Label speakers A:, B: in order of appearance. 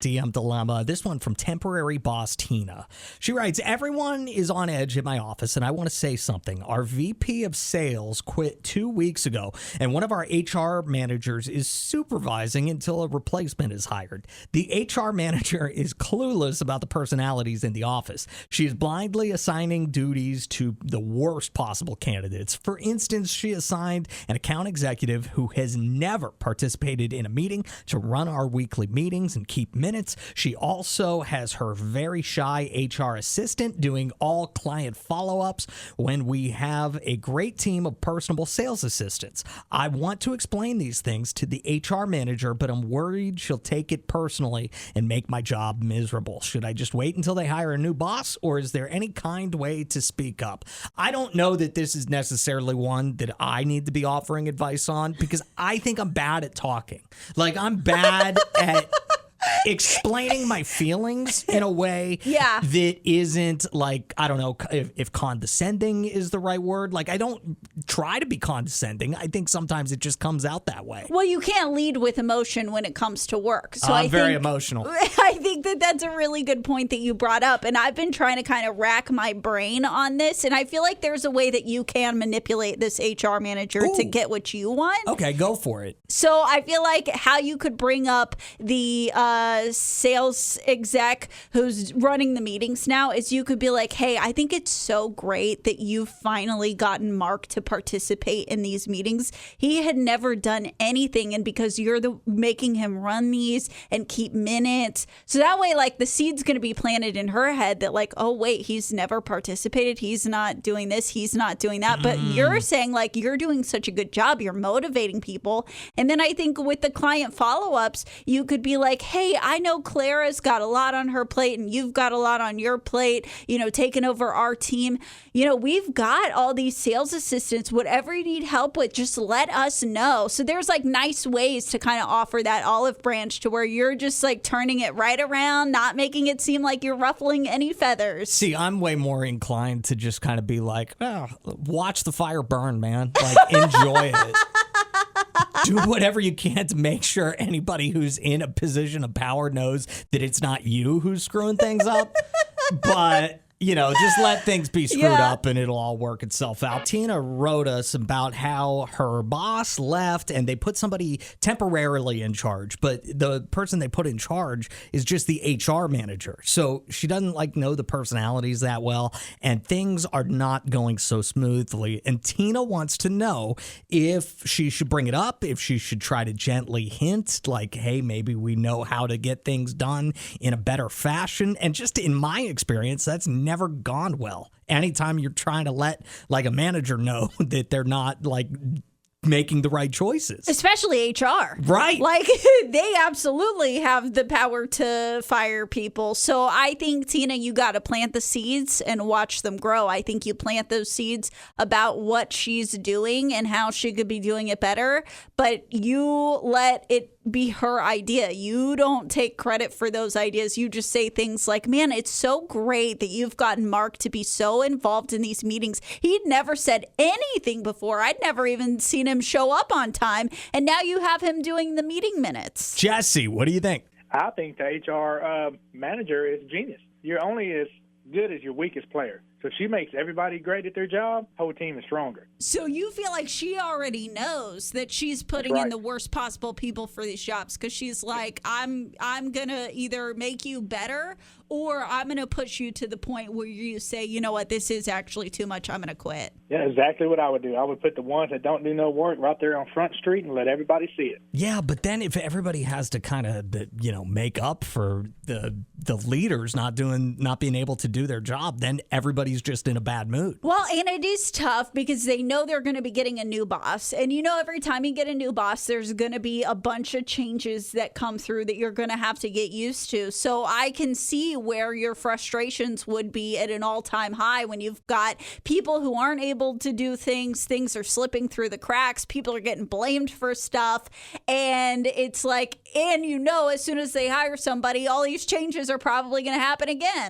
A: DM dilemma. This one from temporary boss Tina. She writes, everyone is on edge at my office, and I want to say something. Our VP of sales quit 2 weeks ago, and one of our HR managers is supervising until a replacement is hired. The HR manager is clueless about the personalities in the office. She is blindly assigning duties to the worst possible candidates. For instance, she assigned an account executive who has never participated in a meeting to run our weekly meetings and keep minutes. She also has her very shy HR assistant doing all client follow-ups when we have a great team of personable sales assistants. I want to explain these things to the HR manager, but I'm worried she'll take it personally and make my job miserable. Should I just wait until they hire a new boss, or is there any kind way to speak up? I don't know that this is necessarily one that I need to be offering advice on, because I think I'm bad at talking. Like, I'm bad at explaining my feelings in a way that isn't like, I don't know if condescending is the right word. Like, I don't try to be condescending. I think sometimes it just comes out that way.
B: Well, you can't lead with emotion when it comes to work. So
A: I'm very emotional.
B: I think that that's a really good point that you brought up. And I've been trying to kind of rack my brain on this. And I feel like there's a way that you can manipulate this HR manager to get what you want.
A: Okay, go for it.
B: So I feel like how you could bring up the sales exec who's running the meetings now is you could be like, hey, I think it's so great that you've finally gotten Mark to participate in these meetings. He had never done anything, and because you're making him run these and keep minutes, so that way, like, the seed's going to be planted in her head that, like, oh wait, he's never participated, he's not doing this, he's not doing that. But you're saying, like, you're doing such a good job, you're motivating people. And then I think with the client follow-ups, you could be like, hey, I know Clara's got a lot on her plate and you've got a lot on your plate, taking over our team. We've got all these sales assistants. Whatever you need help with, just let us know. So there's like nice ways to kind of offer that olive branch to where you're just like turning it right around, not making it seem like you're ruffling any feathers.
A: See, I'm way more inclined to just kind of be like, oh, watch the fire burn, man. Like, enjoy it. Do whatever you can to make sure anybody who's in a position of power knows that it's not you who's screwing things up. But, just let things be screwed up and it'll all work itself out. Tina wrote us about how her boss left and they put somebody temporarily in charge, but the person they put in charge is just the HR manager. So she doesn't know the personalities that well, and things are not going so smoothly. And Tina wants to know if she should bring it up, if she should try to gently hint like, hey, maybe we know how to get things done in a better fashion. And just in my experience, that's never gone well. Anytime you're trying to let a manager know that they're not making the right choices.
B: Especially HR.
A: Right.
B: They absolutely have the power to fire people. So I think, Tina, you got to plant the seeds and watch them grow. I think you plant those seeds about what she's doing and how she could be doing it better, but you let it be her idea. You don't take credit for those ideas. You just say things like, man, it's so great that you've gotten Mark to be so involved in these meetings. He'd never said anything before. I'd never even seen him show up on time. And now you have him doing the meeting minutes.
A: Jesse, what do you think?
C: I think the HR manager is genius. You're only as good as your weakest player. So if she makes everybody great at their job, whole team is stronger.
B: So you feel like she already knows that she's putting in the worst possible people for these jobs, because she's like, I'm going to either make you better or I'm going to push you to the point where you say, you know what, this is actually too much, I'm going to quit.
C: Yeah, exactly what I would do. I would put the ones that don't do no work right there on Front Street and let everybody see it.
A: Yeah, but then if everybody has to kind of, make up for the leaders not being able to do their job, then everybody's just in a bad mood.
B: Well, and it is tough because they know they're going to be getting a new boss. And every time you get a new boss, there's going to be a bunch of changes that come through that you're going to have to get used to. So I can see where your frustrations would be at an all-time high when you've got people who aren't able to do things are slipping through the cracks, people are getting blamed for stuff, and it's like, and as soon as they hire somebody, all these changes are probably going to happen again.